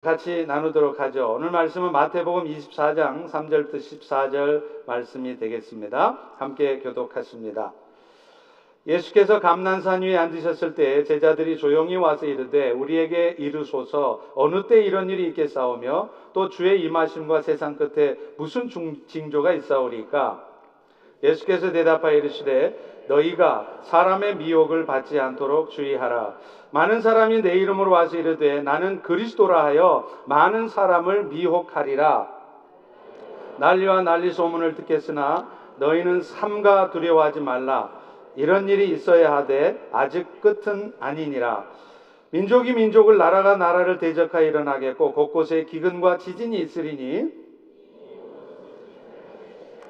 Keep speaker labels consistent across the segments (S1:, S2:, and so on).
S1: 같이 나누도록 하죠. 오늘 말씀은 마태복음 24장 3절부터 14절 말씀이 되겠습니다. 함께 교독하십니다. 예수께서 감난산 위에 앉으셨을 때 제자들이 조용히 와서 이르되 우리에게 이르소서 어느 때 이런 일이 있겠사오며 또 주의 임하심과 세상 끝에 무슨 징조가 있사오리까? 예수께서 대답하여 이르시되 너희가 사람의 미혹을 받지 않도록 주의하라. 많은 사람이 내 이름으로 와서 이르되 나는 그리스도라 하여 많은 사람을 미혹하리라. 난리와 난리 소문을 듣겠으나 너희는 삼가 두려워하지 말라. 이런 일이 있어야 하되 아직 끝은 아니니라. 민족이 민족을 나라가 나라를 대적하여 일어나겠고 곳곳에 기근과 지진이 있으리니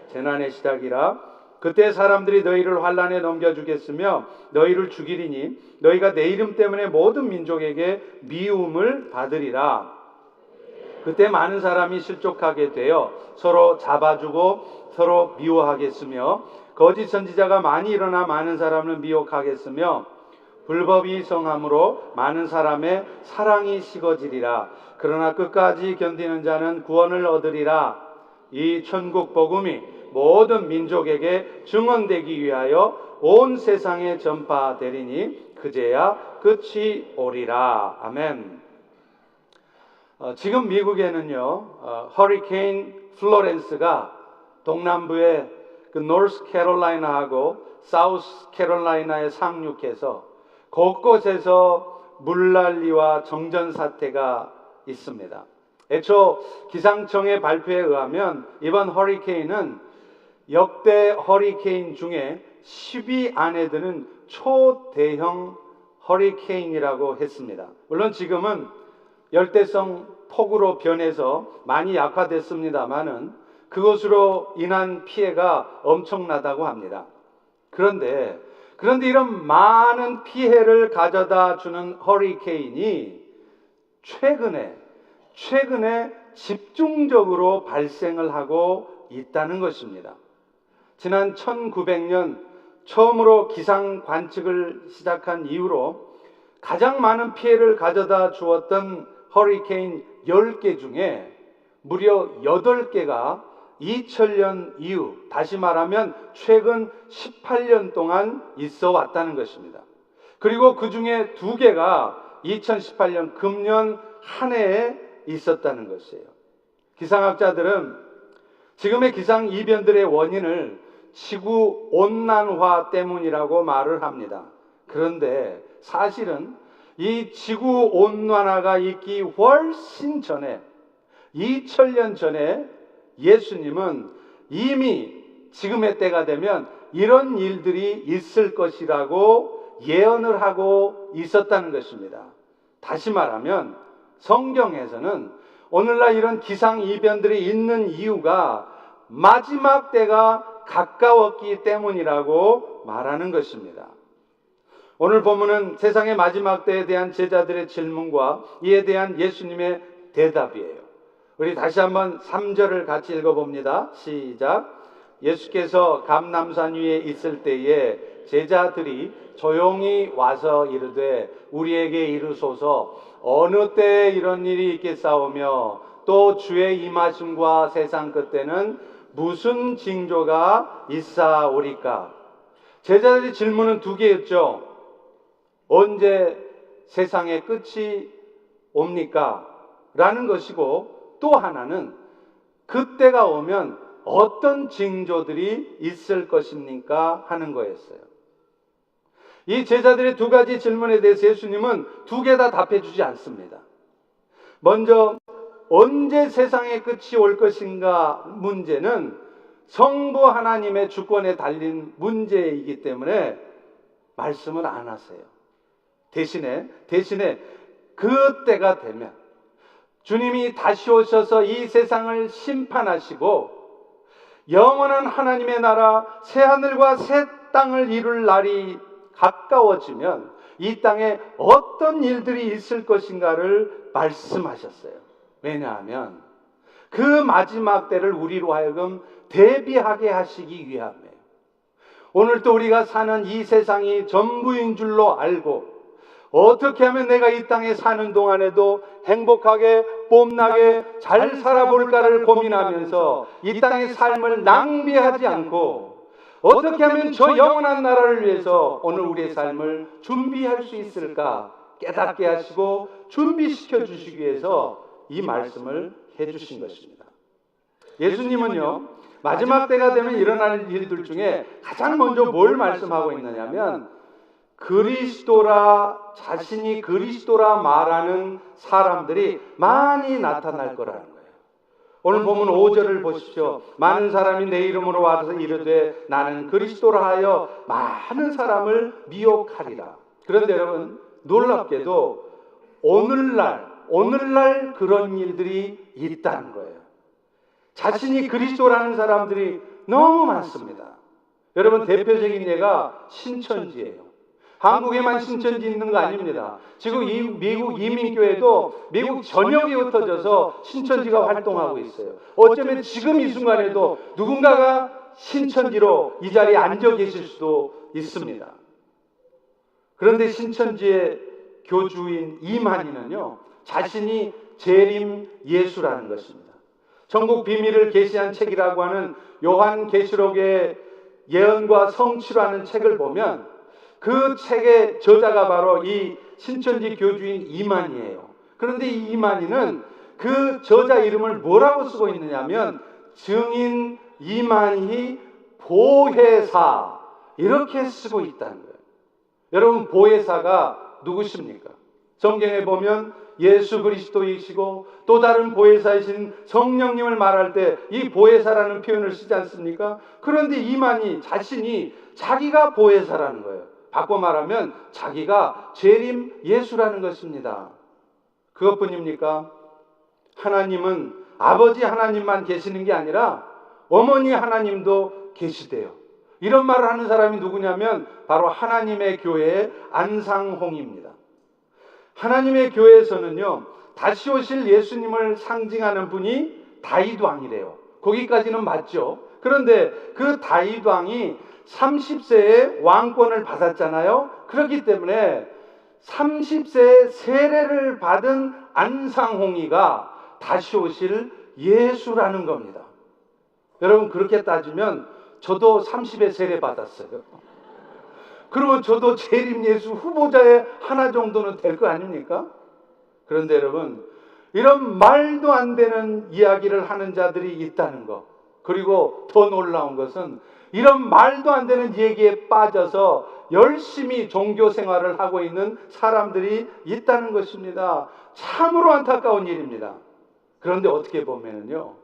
S1: 재난의 시작이라. 그때 사람들이 너희를 환난에 넘겨주겠으며 너희를 죽이리니 너희가 내 이름 때문에 모든 민족에게 미움을 받으리라. 그때 많은 사람이 실족하게 되어 서로 잡아주고 서로 미워하겠으며 거짓 선지자가 많이 일어나 많은 사람을 미혹하겠으며 불법이 성함으로 많은 사람의 사랑이 식어지리라. 그러나 끝까지 견디는 자는 구원을 얻으리라. 이 천국 복음이 모든 민족에게 증언되기 위하여 온 세상에 전파되리니 그제야 끝이 오리라. 아멘. 지금 미국에는요, 허리케인 플로렌스가 동남부의 그 노스 캐롤라이나하고 사우스 캐롤라이나에 상륙해서 곳곳에서 물난리와 정전 사태가 있습니다. 애초 기상청의 발표에 의하면 이번 허리케인은 역대 허리케인 중에 10위 안에 드는 초대형 허리케인이라고 했습니다. 물론 지금은 열대성 폭우로 변해서 많이 약화됐습니다만은 그것으로 인한 피해가 엄청나다고 합니다. 그런데 이런 많은 피해를 가져다 주는 허리케인이 최근에 집중적으로 발생을 하고 있다는 것입니다. 지난 1900년 처음으로 기상 관측을 시작한 이후로 가장 많은 피해를 가져다 주었던 허리케인 10개 중에 무려 8개가 2000년 이후, 다시 말하면 최근 18년 동안 있어 왔다는 것입니다. 그리고 그 중에 2개가 2018년 금년 한 해에 있었다는 것이에요. 기상학자들은 지금의 기상 이변들의 원인을 지구 온난화 때문이라고 말을 합니다. 그런데 사실은 이 지구 온난화가 있기 훨씬 전에 2000년 전에 예수님은 이미 지금의 때가 되면 이런 일들이 있을 것이라고 예언을 하고 있었다는 것입니다. 다시 말하면 성경에서는 오늘날 이런 기상 이변들이 있는 이유가 마지막 때가 가까웠기 때문이라고 말하는 것입니다. 오늘 본문은 세상의 마지막 때에 대한 제자들의 질문과 이에 대한 예수님의 대답이에요. 우리 다시 한번 3절을 같이 읽어봅니다. 시작. 예수께서 감람산 위에 있을 때에 제자들이 조용히 와서 이르되 우리에게 이르소서 어느 때에 이런 일이 있겠사오며 또 주의 임하심과 세상 끝에는 무슨 징조가 있사오리까? 제자들의 질문은 2개였죠. 언제 세상의 끝이 옵니까? 라는 것이고 또 하나는 그때가 오면 어떤 징조들이 있을 것입니까? 하는 거였어요. 이 제자들의 2가지 질문에 대해서 예수님은 2개 다 답해 주지 않습니다. 먼저 언제 세상의 끝이 올 것인가 문제는 성부 하나님의 주권에 달린 문제이기 때문에 말씀을 안 하세요. 대신에 그때가 되면 주님이 다시 오셔서 이 세상을 심판하시고 영원한 하나님의 나라 새하늘과 새 땅을 이룰 날이 가까워지면 이 땅에 어떤 일들이 있을 것인가를 말씀하셨어요. 왜냐하면 그 마지막 때를 우리로 하여금 대비하게 하시기 위함이에요. 오늘 또 우리가 사는 이 세상이 전부인 줄로 알고 어떻게 하면 내가 이 땅에 사는 동안에도 행복하게 뽐나게 잘 살아볼까를 고민하면서 이 땅의 삶을 낭비하지 않고 어떻게 하면 저 영원한 나라를 위해서 오늘 우리의 삶을 준비할 수 있을까 깨닫게 하시고 준비시켜 주시기 위해서 이 말씀을 해주신 것입니다. 예수님은요, 마지막 때가 되면 일어날 일들 중에 가장 먼저 뭘 말씀하고 있느냐면 자신이 그리스도라 말하는 사람들이 많이 나타날 거라는 거예요. 오늘 보면 5절을 보십시오. 많은 사람이 내 이름으로 와서 이르되 나는 그리스도라 하여 많은 사람을 미혹하리라. 그런데 여러분, 놀랍게도 오늘날 그런 일들이 있다는 거예요. 자신이 그리스도라는 사람들이 너무 많습니다. 여러분, 대표적인 예가 신천지예요. 한국에만 신천지 있는 거 아닙니다. 지금 미국 이민교회도 미국 전역에 흩어져서 신천지가 활동하고 있어요. 어쩌면 지금 이 순간에도 누군가가 신천지로 이 자리에 앉아 계실 수도 있습니다. 그런데 신천지의 교주인 이만희는요, 자신이 재림 예수라는 것입니다. 천국 비밀을 계시한 책이라고 하는 요한계시록의 예언과 성취라는 책을 보면 그 책의 저자가 바로 이 신천지 교주인 이만희예요. 그런데 이 이만희는 그 저자 이름을 뭐라고 쓰고 있느냐면 증인 이만희 보혜사 이렇게 쓰고 있다는 거예요. 여러분, 보혜사가 누구십니까? 성경에 보면 예수 그리스도이시고 또 다른 보혜사이신 성령님을 말할 때 이 보혜사라는 표현을 쓰지 않습니까? 그런데 이만희 자신이 자기가 보혜사라는 거예요. 바꿔 말하면 자기가 재림 예수라는 것입니다. 그것뿐입니까? 하나님은 아버지 하나님만 계시는 게 아니라 어머니 하나님도 계시대요. 이런 말을 하는 사람이 누구냐면 바로 하나님의 교회의 안상홍입니다. 하나님의 교회에서는요, 다시 오실 예수님을 상징하는 분이 다윗 왕이래요. 거기까지는 맞죠. 그런데 그 다윗 왕이 30세에 왕권을 받았잖아요. 그렇기 때문에 30세에 세례를 받은 안상홍이가 다시 오실 예수라는 겁니다. 여러분, 그렇게 따지면 저도 30에 세례 받았어요. 그러면 저도 재림 예수 후보자의 하나 정도는 될 거 아닙니까? 그런데 여러분, 이런 말도 안 되는 이야기를 하는 자들이 있다는 것, 그리고 더 놀라운 것은 이런 말도 안 되는 얘기에 빠져서 열심히 종교 생활을 하고 있는 사람들이 있다는 것입니다. 참으로 안타까운 일입니다. 그런데 어떻게 보면요,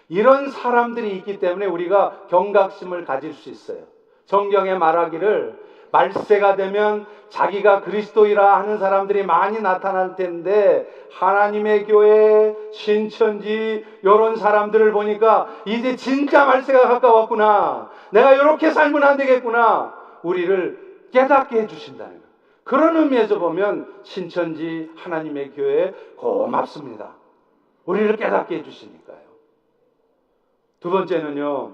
S1: 이런 사람들이 있기 때문에 우리가 경각심을 가질 수 있어요. 성경에 말하기를 말세가 되면 자기가 그리스도이라 하는 사람들이 많이 나타날 텐데 하나님의 교회, 신천지 이런 사람들을 보니까 이제 진짜 말세가 가까웠구나, 내가 이렇게 살면 안 되겠구나, 우리를 깨닫게 해주신다는 거예요. 그런 의미에서 보면 신천지 하나님의 교회 고맙습니다. 우리를 깨닫게 해주시니까요. 두 번째는요,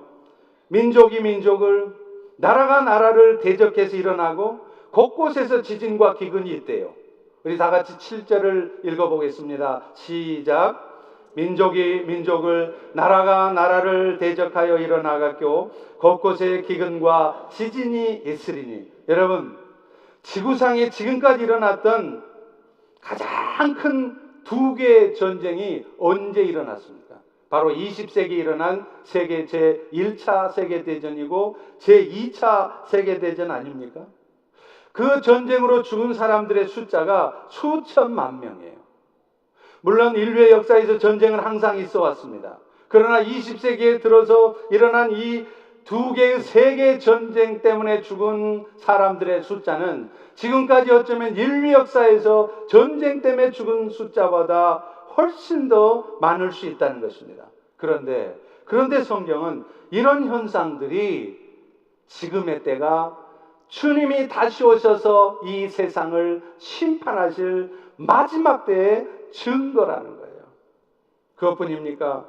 S1: 민족이 민족을, 나라가 나라를 대적해서 일어나고 곳곳에서 지진과 기근이 있대요. 우리 다 같이 7절을 읽어보겠습니다. 시작. 민족이 민족을, 나라가 나라를 대적하여 일어나갔고 곳곳에 기근과 지진이 있으리니. 여러분, 지구상에 지금까지 일어났던 가장 큰 두 개의 전쟁이 언제 일어났습니까? 바로 20세기에 일어난 세계 제1차 세계대전이고 제2차 세계대전 아닙니까? 그 전쟁으로 죽은 사람들의 숫자가 수천만 명이에요. 물론 인류의 역사에서 전쟁은 항상 있어 왔습니다. 그러나 20세기에 들어서 일어난 이 두 개의 세계 전쟁 때문에 죽은 사람들의 숫자는 지금까지 어쩌면 인류 역사에서 전쟁 때문에 죽은 숫자보다 훨씬 더 많을 수 있다는 것입니다. 그런데 성경은 이런 현상들이 지금의 때가 주님이 다시 오셔서 이 세상을 심판하실 마지막 때의 증거라는 거예요. 그것뿐입니까?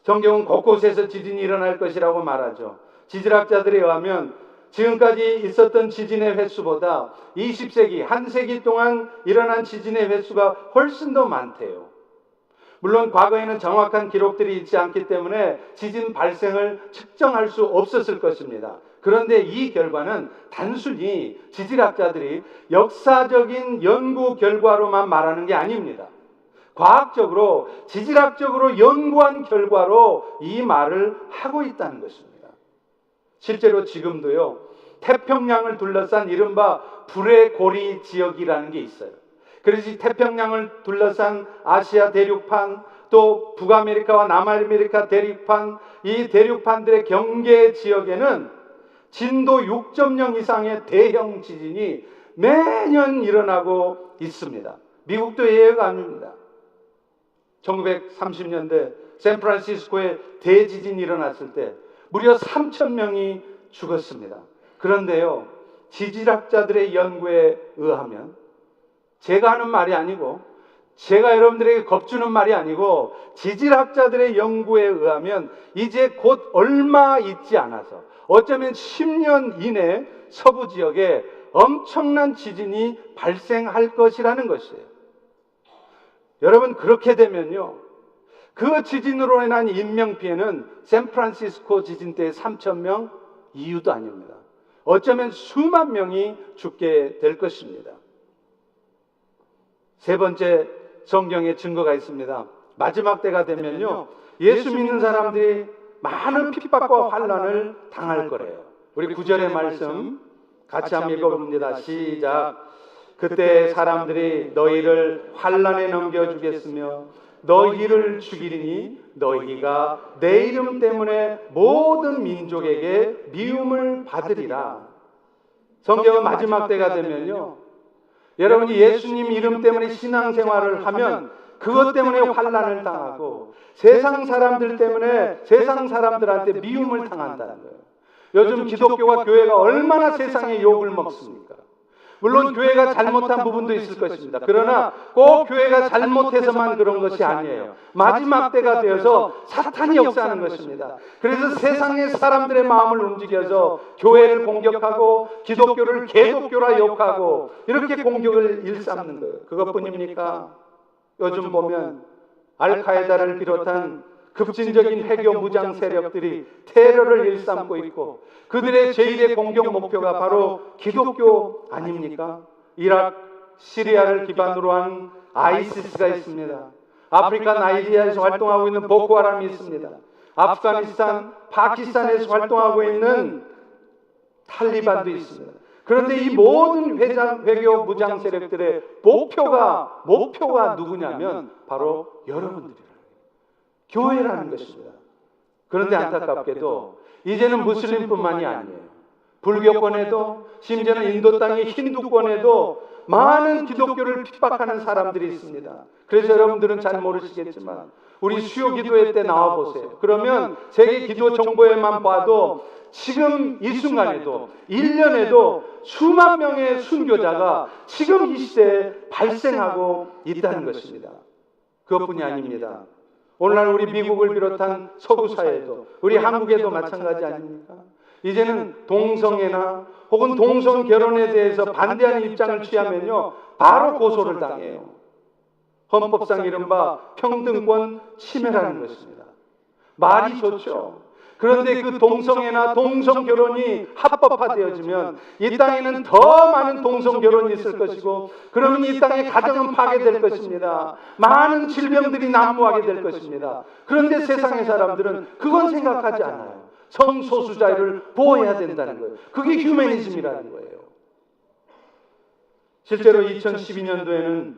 S1: 성경은 곳곳에서 지진이 일어날 것이라고 말하죠. 지질학자들에 의하면 지금까지 있었던 지진의 횟수보다 20세기, 한 세기 동안 일어난 지진의 횟수가 훨씬 더 많대요. 물론 과거에는 정확한 기록들이 있지 않기 때문에 지진 발생을 측정할 수 없었을 것입니다. 그런데 이 결과는 단순히 지질학자들이 역사적인 연구 결과로만 말하는 게 아닙니다. 과학적으로, 지질학적으로 연구한 결과로 이 말을 하고 있다는 것입니다. 실제로 지금도요, 태평양을 둘러싼 이른바 불의 고리 지역이라는 게 있어요. 그래서 이 태평양을 둘러싼 아시아 대륙판, 또 북아메리카와 남아메리카 대륙판, 이 대륙판들의 경계 지역에는 진도 6.0 이상의 대형 지진이 매년 일어나고 있습니다. 미국도 예외가 아닙니다. 1930년대 샌프란시스코에 대지진이 일어났을 때 무려 3,000명이 죽었습니다. 그런데요, 지질학자들의 연구에 의하면, 제가 하는 말이 아니고, 제가 여러분들에게 겁주는 말이 아니고, 지질학자들의 연구에 의하면 이제 곧 얼마 있지 않아서, 어쩌면 10년 이내 서부 지역에 엄청난 지진이 발생할 것이라는 것이에요. 여러분, 그렇게 되면요, 그 지진으로 인한 인명피해는 샌프란시스코 지진 때 3,000명 이유도 아닙니다. 어쩌면 수만 명이 죽게 될 것입니다. 세 번째 성경에 증거가 있습니다. 마지막 때가 되면요, 예수 믿는 사람들이 많은 핍박과 환난을 당할 거래요. 우리 9절의 말씀 같이 한번 읽어봅니다. 시작. 그때 사람들이 너희를 환난에 넘겨주겠으며 너희를 죽이리니 너희가 내 이름 때문에 모든 민족에게 미움을 받으리라. 성경은 마지막 때가 되면요, 여러분이 예수님 이름 때문에 신앙생활을 하면 그것 때문에 환난을 당하고 세상 사람들 때문에 세상 사람들한테 미움을 당한다는 거예요. 요즘 기독교와 교회가 얼마나 세상에 욕을 먹습니까? 물론 교회가 잘못한 부분도 있을 것입니다. 그러나 꼭 교회가 잘못해서만 그런 것이 아니에요. 마지막 때가 되어서 사탄이 역사하는 것입니다. 그래서 세상의 사람들의 마음을 움직여서 교회를 공격하고 기독교를 개독교라 욕하고 이렇게 공격을 일삼는 거예요. 그것뿐입니까? 요즘 보면 알카에다를 비롯한 급진적인 해교 무장 세력들이 테러를 일삼고 있고 그들의 제1의 공격 목표가 바로 기독교 아닙니까? 이라크, 시리아를 기반으로 한 아이시스가 있습니다. 아프리카 나이지리아에서 활동하고 있는 보코하람이 있습니다. 아프가니스탄, 파키스탄에서 활동하고 있는 탈리반도 있습니다. 그런데 이 모든 회교 무장 세력들의 목표가 누구냐면 바로 여러분들이에요. 교회라는 것입니다. 그런데 안타깝게도 이제는 무슬림뿐만이 아니에요. 불교권에도, 심지어는 인도 땅의 힌두권에도 많은 기독교를 핍박하는 사람들이 있습니다. 그래서 여러분들은 잘 모르시겠지만 우리 수요 기도회 때 나와 보세요. 그러면 세계 기도 정보에만 봐도 지금 이 순간에도 1년에도 수만 명의 순교자가 지금 이 시대에 발생하고 있다는 것입니다. 그것뿐이 아닙니다. 오늘날 우리 미국을 비롯한 서구 사회도, 우리 한국에도 마찬가지 아닙니까? 이제는 동성애나 혹은 동성 결혼에 대해서 반대하는 입장을 취하면요, 바로 고소를 당해요. 헌법상 이른바 평등권 침해라는 것입니다. 말이 좋죠. 그런데 그 동성애나 동성 결혼이 합법화되어지면 이 땅에는 더 많은 동성 결혼이 있을 것이고, 그러면 이 땅의 가정은 파괴될 것입니다. 많은 질병들이 난무하게 될 것입니다. 그런데 세상의 사람들은 그건 생각하지 않아요. 성소수자를 보호해야 된다는 거예요. 그게 휴머니즘이라는 거예요. 실제로 2012년도에는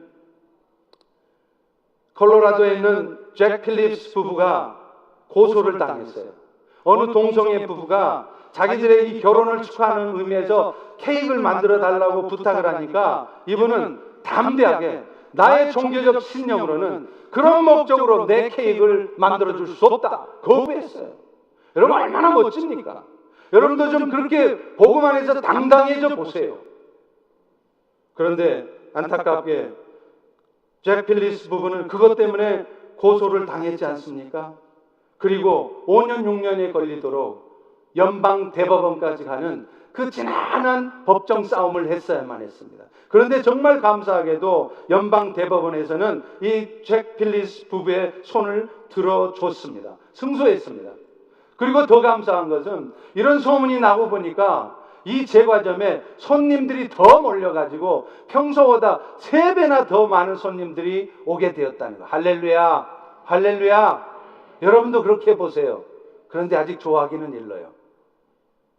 S1: 콜로라도에 있는 잭 필립스 부부가 고소를 당했어요. 어느 동성애 부부가 자기들의 이 결혼을 축하하는 의미에서 케이크를 만들어 달라고 부탁을 하니까 이분은 담대하게 나의 종교적 신념으로는 그런 목적으로 내 케이크를 만들어 줄 수 없다 거부했어요. 여러분 얼마나 멋집니까? 여러분도 좀 그렇게 보고만 해서 당당해져 보세요. 그런데 안타깝게 잭 필립스 부부는 그것 때문에 고소를 당했지 않습니까? 그리고 5년 6년에 걸리도록 연방 대법원까지 가는 그 지난한 법정 싸움을 했어야만 했습니다. 그런데 정말 감사하게도 연방 대법원에서는 이 잭 필립스 부부의 손을 들어줬습니다. 승소했습니다. 그리고 더 감사한 것은 이런 소문이 나고 보니까 이 제과점에 손님들이 더 몰려가지고 평소보다 3배나 더 많은 손님들이 오게 되었다는 거. 할렐루야, 할렐루야. 여러분도 그렇게 해보세요. 그런데 아직 좋아하기는 일러요.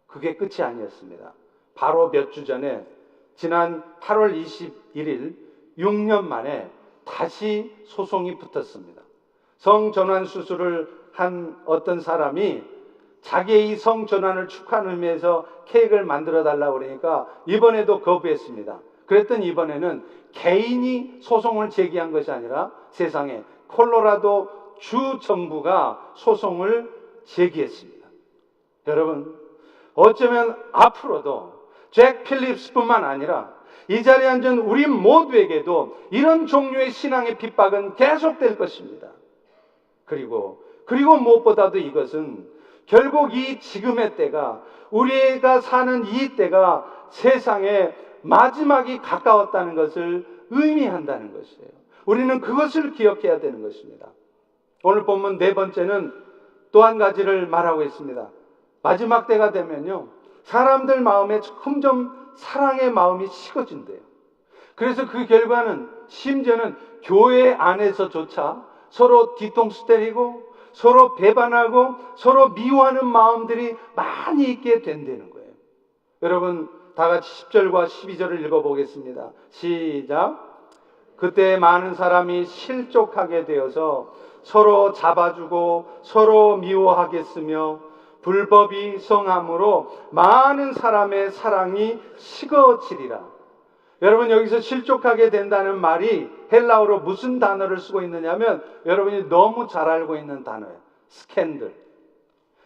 S1: 그게 끝이 아니었습니다. 바로 몇 주 전에 지난 8월 21일 6년 만에 다시 소송이 붙었습니다. 성전환 수술을 한 어떤 사람이 자기의 성전환을 축하하는 의미에서 케이크를 만들어 달라고 그러니까 이번에도 거부했습니다. 그랬더니 이번에는 개인이 소송을 제기한 것이 아니라 세상에 콜로라도 주 정부가 소송을 제기했습니다. 여러분, 어쩌면 앞으로도 잭 필립스뿐만 아니라 이 자리에 앉은 우리 모두에게도 이런 종류의 신앙의 핍박은 계속될 것입니다. 그리고 무엇보다도 이것은 결국 이 지금의 때가, 우리가 사는 이 때가 세상의 마지막이 가까웠다는 것을 의미한다는 것이에요. 우리는 그것을 기억해야 되는 것입니다. 오늘 본문 4번째는 또 한 가지를 말하고 있습니다. 마지막 때가 되면요, 사람들 마음에 점점 사랑의 마음이 식어진대요. 그래서 그 결과는 심지어는 교회 안에서조차 서로 뒤통수 때리고 서로 배반하고 서로 미워하는 마음들이 많이 있게 된다는 거예요. 여러분, 다 같이 10절과 12절을 읽어보겠습니다. 시작. 그때 많은 사람이 실족하게 되어서 서로 잡아주고 서로 미워하겠으며 불법이 성함으로 많은 사람의 사랑이 식어지리라. 여러분, 여기서 실족하게 된다는 말이 헬라어로 무슨 단어를 쓰고 있느냐면 여러분이 너무 잘 알고 있는 단어예요. 스캔들.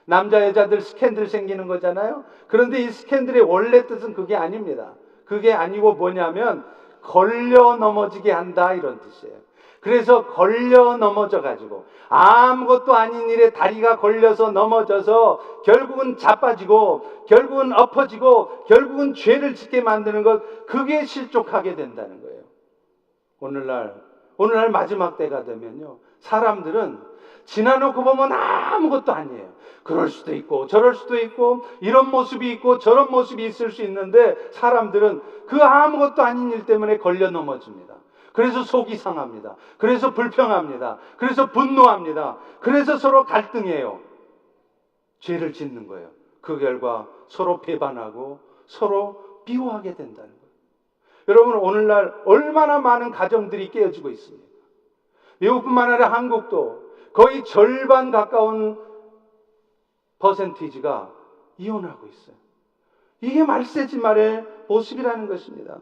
S1: 남자 여자들 스캔들 생기는 거잖아요. 그런데 이 스캔들의 원래 뜻은 그게 아닙니다. 그게 아니고 뭐냐면 걸려 넘어지게 한다, 이런 뜻이에요. 그래서 걸려 넘어져 가지고 아무것도 아닌 일에 다리가 걸려서 넘어져서 결국은 자빠지고 결국은 엎어지고 결국은 죄를 짓게 만드는 것, 그게 실족하게 된다는 거예요. 오늘날 마지막 때가 되면요, 사람들은 지나놓고 보면 아무것도 아니에요. 그럴 수도 있고 저럴 수도 있고 이런 모습이 있고 저런 모습이 있을 수 있는데 사람들은 그 아무것도 아닌 일 때문에 걸려 넘어집니다. 그래서 속이 상합니다. 그래서 불평합니다. 그래서 분노합니다. 그래서 서로 갈등해요. 죄를 짓는 거예요. 그 결과 서로 배반하고 서로 미워하게 된다는 거예요. 여러분, 오늘날 얼마나 많은 가정들이 깨어지고 있습니까? 미국뿐만 아니라 한국도 거의 절반 가까운 퍼센티지가 이혼하고 있어요. 이게 말세지 말의 모습이라는 것입니다.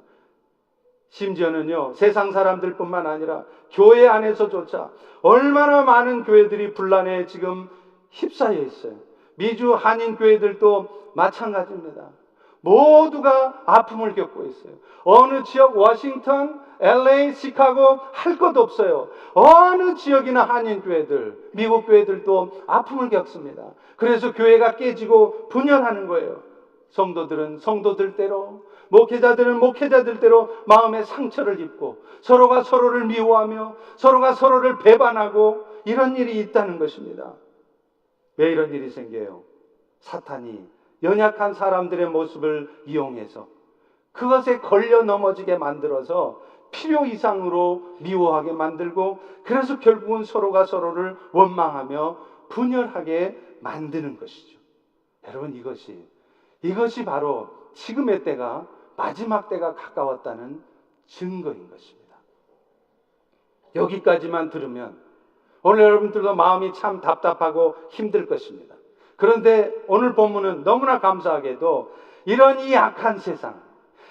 S1: 심지어는요, 세상 사람들뿐만 아니라 교회 안에서조차 얼마나 많은 교회들이 분란에 지금 휩싸여 있어요. 미주 한인 교회들도 마찬가지입니다. 모두가 아픔을 겪고 있어요. 어느 지역, 워싱턴, LA, 시카고 할 것 없어요. 어느 지역이나 한인 교회들, 미국 교회들도 아픔을 겪습니다. 그래서 교회가 깨지고 분열하는 거예요. 성도들은 성도들대로, 목회자들은 목회자들대로 마음의 상처를 입고 서로가 서로를 미워하며 서로가 서로를 배반하고 이런 일이 있다는 것입니다. 왜 이런 일이 생겨요? 사탄이 연약한 사람들의 모습을 이용해서 그것에 걸려 넘어지게 만들어서 필요 이상으로 미워하게 만들고, 그래서 결국은 서로가 서로를 원망하며 분열하게 만드는 것이죠. 여러분, 이것이 바로 지금의 때가, 마지막 때가 가까웠다는 증거인 것입니다. 여기까지만 들으면 오늘 여러분들도 마음이 참 답답하고 힘들 것입니다. 그런데 오늘 본문은 너무나 감사하게도 이런 이 악한 세상,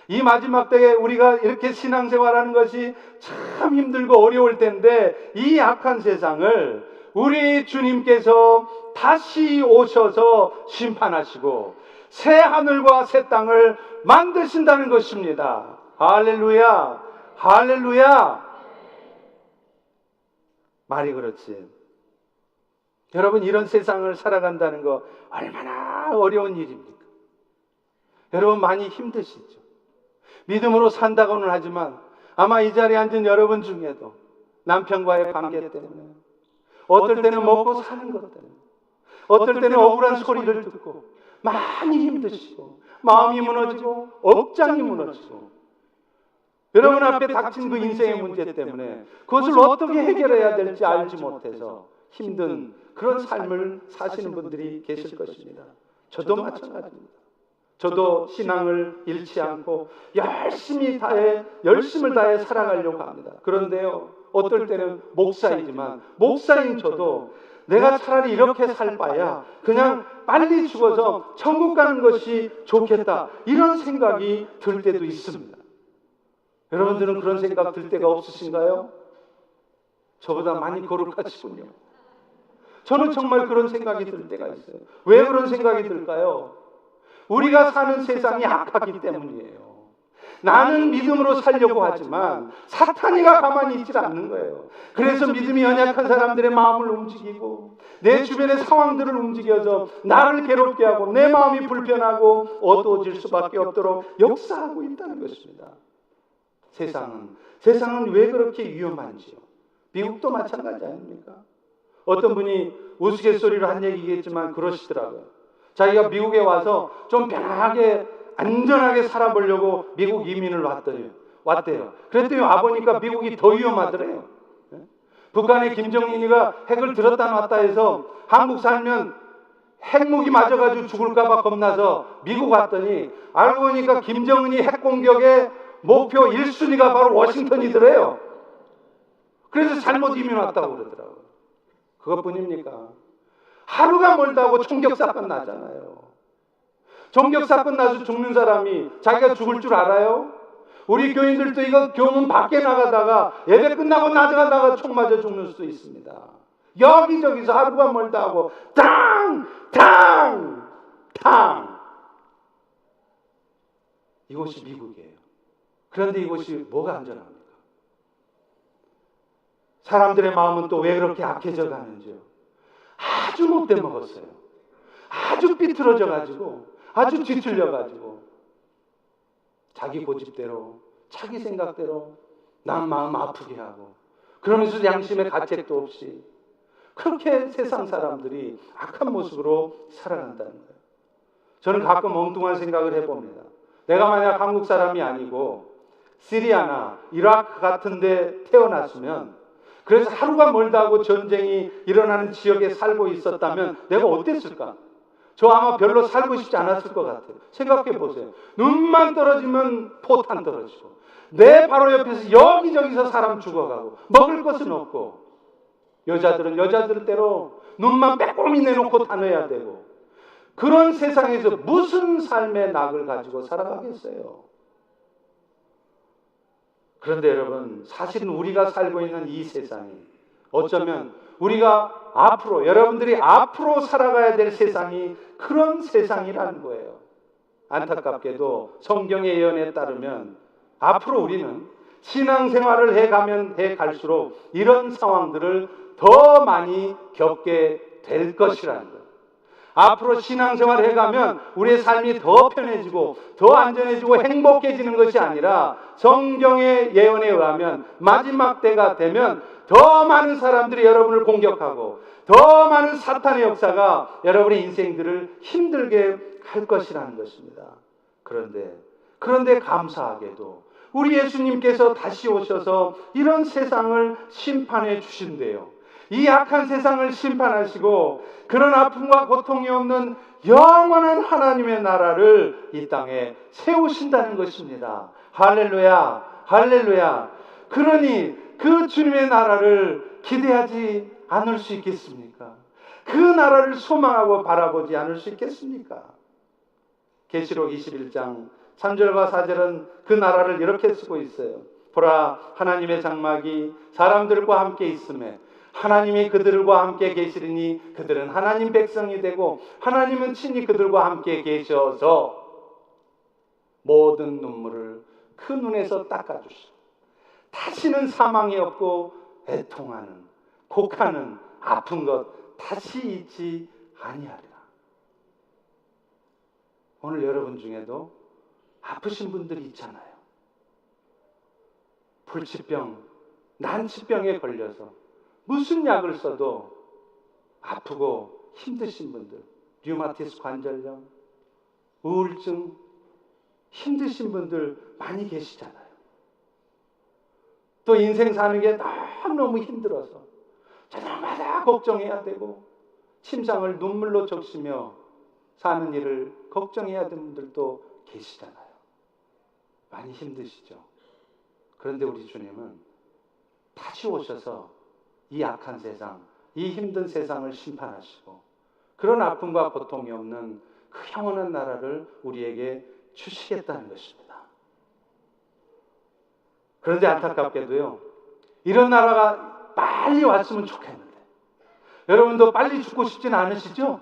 S1: 이 마지막 때에 우리가 이렇게 신앙생활하는 것이 참 힘들고 어려울 텐데 이 악한 세상을 우리 주님께서 다시 오셔서 심판하시고 새 하늘과 새 땅을 만드신다는 것입니다. 할렐루야, 할렐루야. 말이 그렇지. 여러분, 이런 세상을 살아간다는 거 얼마나 어려운 일입니까? 여러분 많이 힘드시죠? 믿음으로 산다고는 하지만 아마 이 자리에 앉은 여러분 중에도 남편과의 관계 때문에, 어떨 때는 먹고 사는 것 때문에, 어떨 때는 억울한 소리를 듣고 많이 힘드시고 마음이 무너지고 억장이 무너지고 여러분 앞에 닥친 그 인생의 문제 때문에 그것을 어떻게 해결해야 될지 알지 못해서 힘든 그런 삶을 사시는 분들이 계실 것입니다. 저도 마찬가지입니다. 저도 신앙을 잃지 않고 열심을 다해 살아가려고 합니다. 그런데요, 어떨 때는 목사이지만 목사인 저도 내가 차라리 이렇게 살 바야 그냥 빨리 죽어서 천국 가는 것이 좋겠다, 이런 생각이 들 때도 있습니다. 여러분들은 그런 생각 들 때가 없으신가요? 저보다 많이 거룩하시군요. 저는 정말 그런 생각이 들 때가 있어요. 왜 그런 생각이 들까요? 우리가 사는 세상이 악하기 때문이에요. 나는 믿음으로 살려고 하지만 사탄이가 가만히 있지 않는 거예요. 그래서 믿음이 연약한 사람들의 마음을 움직이고 내 주변의 상황들을 움직여서 나를 괴롭게 하고 내 마음이 불편하고 어두워질 수밖에 없도록 역사하고 있다는 것입니다. 세상은 왜 그렇게 위험한지요? 미국도 마찬가지 아닙니까? 어떤 분이 우스갯소리로 한 얘기겠지만 그러시더라고요. 자기가 미국에 와서 좀 편하게 안전하게 살아보려고 미국 이민을 왔대요. 그랬더니 와보니까 미국이 더 위험하더래요. 북한의 김정일이가 핵을 들었다 놨다 해서 한국 살면 핵무기 맞아가지고 죽을까봐 겁나서 미국 왔더니 알고 보니까 김정은이 핵 공격의 목표 1순위가 바로 워싱턴이더래요. 그래서 잘못 이민 왔다고 그러더라고요. 그것뿐입니까? 하루가 멀다고 총격사건 나잖아요. 총격사건 나서 죽는 사람이 자기가 죽을 줄 알아요? 우리 교인들도 이거 교문 밖에 나가다가 예배 끝나고 나가다가 총 맞아 죽는 수도 있습니다. 여기저기서 하루가 멀다고 탕! 이곳이 미국이에요. 그런데 이곳이 뭐가 안전합니까? 사람들의 마음은 또 왜 그렇게 악해져 가는지요? 아주 못돼 먹었어요. 아주 삐뚤어져 가지고, 아주 뒤틀려 가지고 자기 고집대로, 자기 생각대로 남 마음 아프게 하고, 그러면서 양심의 가책도 없이 그렇게 세상 사람들이 악한 모습으로 살아간다는 거예요. 저는 가끔 엉뚱한 생각을 해봅니다. 내가 만약 한국 사람이 아니고 시리아나 이라크 같은 데 태어났으면, 그래서 하루가 멀다고 전쟁이 일어나는 지역에 살고 있었다면 내가 어땠을까? 저 아마 별로 살고 싶지 않았을 것 같아요. 생각해 보세요. 눈만 떨어지면 포탄 떨어지고 내 바로 옆에서 여기저기서 사람 죽어가고 먹을 것은 없고, 여자들은 여자들대로 눈만 빼꼼히 내놓고 다녀야 되고, 그런 세상에서 무슨 삶의 낙을 가지고 살아가겠어요? 그런데 여러분, 사실은 우리가 살고 있는 이 세상이 어쩌면 우리가 앞으로, 여러분들이 앞으로 살아가야 될 세상이 그런 세상이라는 거예요. 안타깝게도 성경의 예언에 따르면 앞으로 우리는 신앙생활을 해 갈수록 이런 상황들을 더 많이 겪게 될 것이라는 거예요. 앞으로 신앙생활을 해가면 우리의 삶이 더 편해지고 더 안전해지고 행복해지는 것이 아니라, 성경의 예언에 의하면 마지막 때가 되면 더 많은 사람들이 여러분을 공격하고 더 많은 사탄의 역사가 여러분의 인생들을 힘들게 할 것이라는 것입니다. 그런데 감사하게도 우리 예수님께서 다시 오셔서 이런 세상을 심판해 주신대요. 이 악한 세상을 심판하시고 그런 아픔과 고통이 없는 영원한 하나님의 나라를 이 땅에 세우신다는 것입니다. 할렐루야, 할렐루야. 그러니 그 주님의 나라를 기대하지 않을 수 있겠습니까? 그 나라를 소망하고 바라보지 않을 수 있겠습니까? 계시록 21장 3절과 4절은 그 나라를 이렇게 쓰고 있어요. 보라, 하나님의 장막이 사람들과 함께 있음에 하나님이 그들과 함께 계시리니 그들은 하나님 백성이 되고 하나님은 친히 그들과 함께 계셔서 모든 눈물을 그 눈에서 닦아주시고 다시는 사망이 없고 애통하는, 곡하는, 아픈 것 다시 있지 아니하리라. 오늘 여러분 중에도 아프신 분들이 있잖아요. 불치병, 난치병에 걸려서 무슨 약을 써도 아프고 힘드신 분들, 류마티스 관절염, 우울증, 힘드신 분들 많이 계시잖아요. 또 인생 사는 게 너무 힘들어서 저녁마다 걱정해야 되고 침상을 눈물로 적시며 사는 일을 걱정해야 되는 분들도 계시잖아요. 많이 힘드시죠. 그런데 우리 주님은 다시 오셔서 이 악한 세상, 이 힘든 세상을 심판하시고 그런 아픔과 고통이 없는 그 영원한 나라를 우리에게 주시겠다는 것입니다. 그런데 안타깝게도요, 이런 나라가 빨리 왔으면 좋겠는데 여러분도 빨리 죽고 싶진 않으시죠?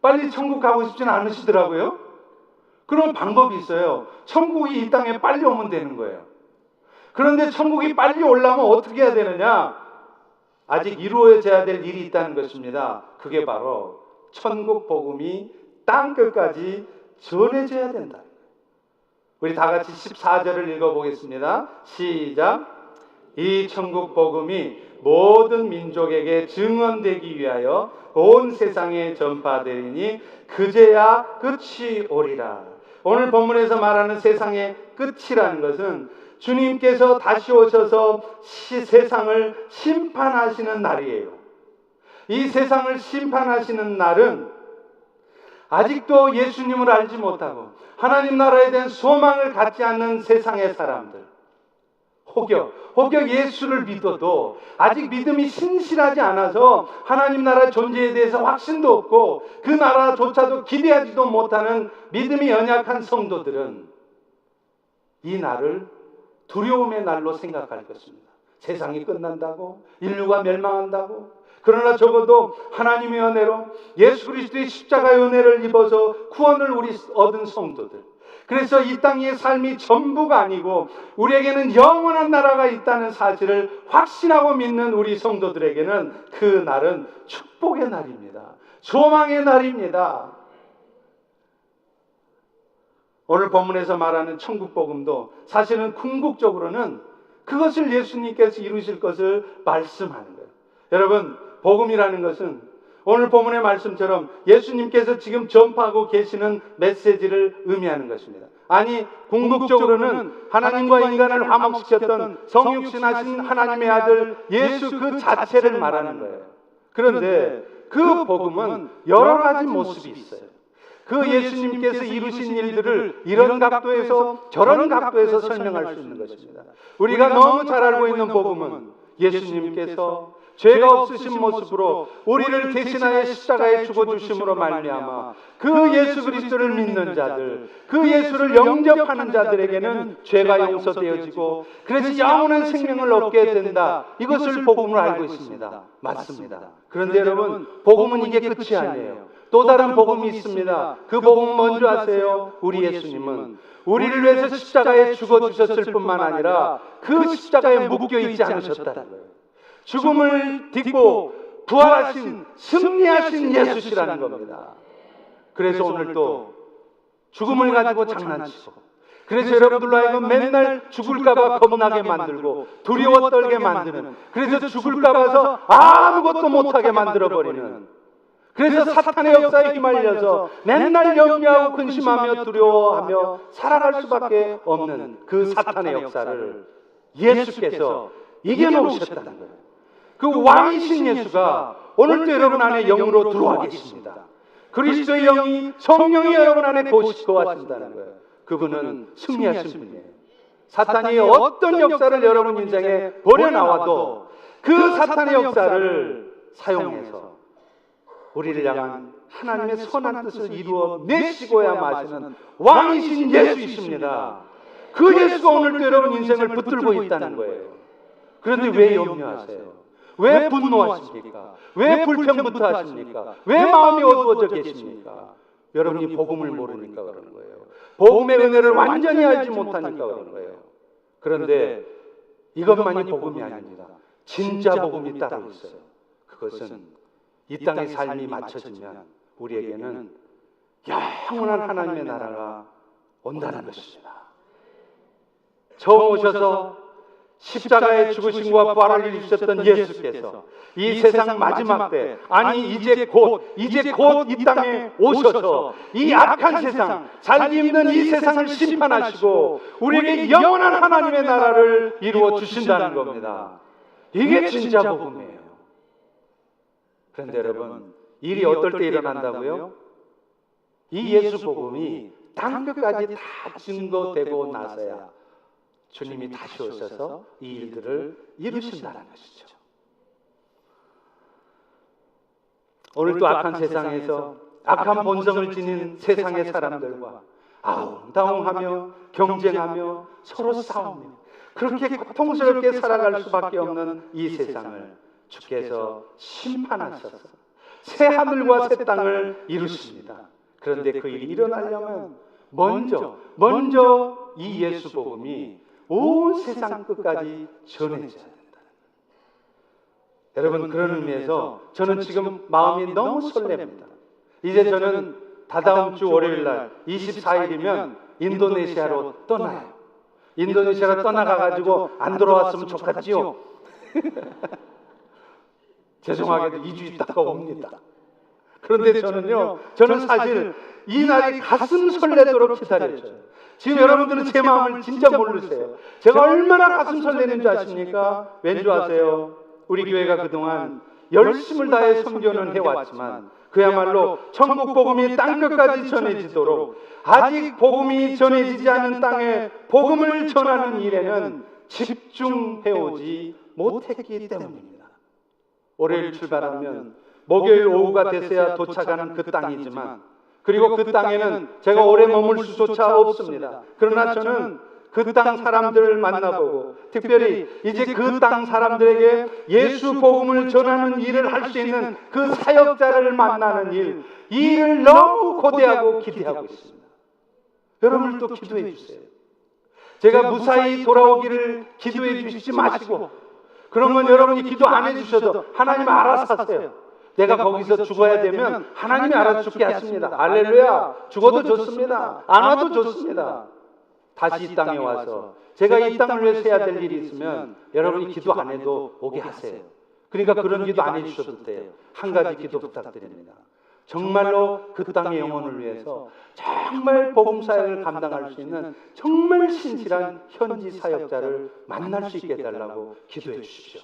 S1: 빨리 천국 가고 싶진 않으시더라고요. 그런 방법이 있어요. 천국이 이 땅에 빨리 오면 되는 거예요. 그런데 천국이 빨리 오려면 어떻게 해야 되느냐? 아직 이루어져야 될 일이 있다는 것입니다. 그게 바로 천국 복음이 땅 끝까지 전해져야 된다. 우리 다 같이 14절을 읽어보겠습니다. 시작. 이 천국 복음이 모든 민족에게 증언되기 위하여 온 세상에 전파되리니 그제야 끝이 오리라. 오늘 본문에서 말하는 세상의 끝이라는 것은 주님께서 다시 오셔서 세상을 심판하시는 날이에요. 이 세상을 심판하시는 날은 아직도 예수님을 알지 못하고 하나님 나라에 대한 소망을 갖지 않는 세상의 사람들, 혹여 예수를 믿어도 아직 믿음이 신실하지 않아서 하나님 나라의 존재에 대해서 확신도 없고 그 나라조차도 기대하지도 못하는 믿음이 연약한 성도들은 이 날을 두려움의 날로 생각할 것입니다. 세상이 끝난다고, 인류가 멸망한다고. 그러나 적어도 하나님의 은혜로 예수 그리스도의 십자가의 은혜를 입어서 구원을 우리 얻은 성도들, 그래서 이 땅의 삶이 전부가 아니고 우리에게는 영원한 나라가 있다는 사실을 확신하고 믿는 우리 성도들에게는 그 날은 축복의 날입니다. 소망의 날입니다. 오늘 본문에서 말하는 천국 복음도 사실은 궁극적으로는 그것을 예수님께서 이루실 것을 말씀하는 거예요. 여러분, 복음이라는 것은 오늘 본문의 말씀처럼 예수님께서 지금 전파하고 계시는 메시지를 의미하는 것입니다. 아니, 궁극적으로는 하나님과 인간을 화목시켰던 성육신하신 하나님의 아들 예수 그 자체를 말하는 거예요. 그런데 그 복음은 여러 가지 모습이 있어요. 그 예수님께서 이루신 일들을 이런 각도에서 저런 각도에서 설명할 수 있는 것입니다. 우리가 너무 잘 알고 있는 복음은 예수님께서 죄가 없으신 모습으로 우리를 대신하여 십자가에 죽어주심으로 말미암아 그 예수 그리스도를 믿는 자들, 그 예수를 영접하는 자들에게는 죄가 용서되어지고 그래서 영원한 생명을 얻게 된다. 이것을 복음으로 알고 있습니다. 맞습니다. 그런데 여러분, 복음은 이게 끝이 아니에요. 또 다른 복음이 있습니다. 그 복음은 뭔지 아세요? 우리 예수님은 우리를 위해서 십자가에 죽어주셨을 뿐만 아니라 그 십자가에 묶여있지 않으셨다는 거예요. 죽음을 딛고 부활하신, 승리하신 예수시라는 겁니다. 그래서 오늘 또 죽음을 가지고 장난치고, 그래서 여러분들로 하여금 맨날 죽을까봐 겁나게 만들고 두려워 떨게 만드는, 그래서 죽을까봐서 아무것도 못하게 만들어버리는, 그래서 사탄의 역사에 휘말려서 맨날 염려하고 근심하며 두려워하며 살아갈 수밖에 없는 그 사탄의 역사를 예수께서 이겨놓으셨다는 거예요. 그 왕이신 예수가 오늘도 여러분 안에 영으로 들어와 계십니다. 그리스도의 영이, 성령이 여러분 안에 거하신다는 거예요. 그분은 승리하신 분이에요. 사탄이 어떤 역사를 여러분 인생에 벌여나와도 그 사탄의 역사를 사용해서 우리를 향한 하나님의 선한 뜻을 이루어 내시고야 마시는 왕이신 예수이십니다. 그 예수가 오늘도 여러분 인생을 붙들고 있다는 거예요. 그런데 왜 염려하세요? 왜 분노하십니까? 왜 불평부터 하십니까? 왜 마음이 어두워져 계십니까? 여러분이 복음을 모르니까 그러는 거예요. 복음의 은혜를 완전히 알지 못하니까 그러는 거예요. 그런데 이것만이 복음이 아닙니다. 진짜 복음이 따로 있어요. 그것은 이 땅의 삶이 맞춰지면 우리에게는 영원한 하나님의 나라가 온다는 것입니다. 처음 오셔서 십자가에 죽으신 것과 부활을 이루셨던 예수께서 이 세상 마지막 때, 아니 이제 곧 이 땅에 오셔서 이 악한 세상, 살기 힘든 이 세상을 심판하시고 우리에게 영원한 하나님의 나라를 이루어 주신다는 겁니다. 이게 진짜 복음이에요. 그런데 여러분, 일이 어떨 때 일어난다고요? 이 예수 복음이 땅끝까지 다 증거되고 나서야 주님이 다시 오셔서 이 일들을 이루신다는 것이죠. 오늘도 악한 세상에서 악한 본성을 지닌 세상의 사람들과 아웅다웅하며 경쟁하며 서로 싸우며 그렇게 고통스럽게 살아갈 수밖에 없는 이 세상을 주께서 심판하셔서 새 하늘과 새 땅을 이루십니다. 그런데 그 일이 일어나려면 먼저 이 예수 복음이 온 세상 끝까지 전해져야 된다. 여러분, 그런 의미에서 저는 지금 마음이 너무 설렙니다. 이제 저는 다다음 주 월요일 날 24일이면 인도네시아로 떠나요. 인도네시아로 떠나가가지고 안 돌아왔으면 좋겠지요. 죄송하게도 2주 있다가 옵니다. 그런데 저는 사실 이 날이 가슴 설레도록 기다렸죠. 지금 여러분들은 제 마음을 진짜 모르세요. 제가 얼마나 가슴 설레는 줄 아십니까? 왠 줄 아세요? 우리 교회가 그동안 열심을 다해 선교는 해왔지만 그야말로 천국 복음이 땅끝까지 전해지도록 아직 복음이 전해지지 않은 땅에 복음을 전하는 일에는 집중해오지 못했기 때문입니다. 월요일 출발하면 목요일 오후가 돼서야 도착하는 그 땅이지만, 그리고 그 땅에는 제가 오래 머물 수조차 없습니다. 그러나 저는 그 땅 사람들을 만나보고 특별히 이제 그 땅 사람들에게 예수 복음을 전하는 일을 할 수 있는 그 사역자를 만나는 일, 이 일을 너무 고대하고 기대하고 있습니다. 여러분들도 기도해 주세요. 제가 무사히 돌아오기를 기도해 주시지 마시고, 그러면 여러분이 기도 안 해주셔도 하나님 알아서 하세요. 내가 거기서 죽어야 되면 하나님이 알아서 죽게 하십니다. 할렐루야. 죽어도 좋습니다. 안 와도 좋습니다. 다시 이 땅에 와서 제가 이 땅을 위해서 해야 될 일이 있으면 여러분이 기도 안 해도 오게 하세요. 그러니까 그런 기도 안 해주셔도 돼요. 한 가지 기도 부탁드립니다. 정말로 그 땅의 영혼을 위해서 정말 복음 사역을 감당할 수 있는 정말 신실한 현지 사역자를 만날 수 있게 해달라고 기도해 주십시오.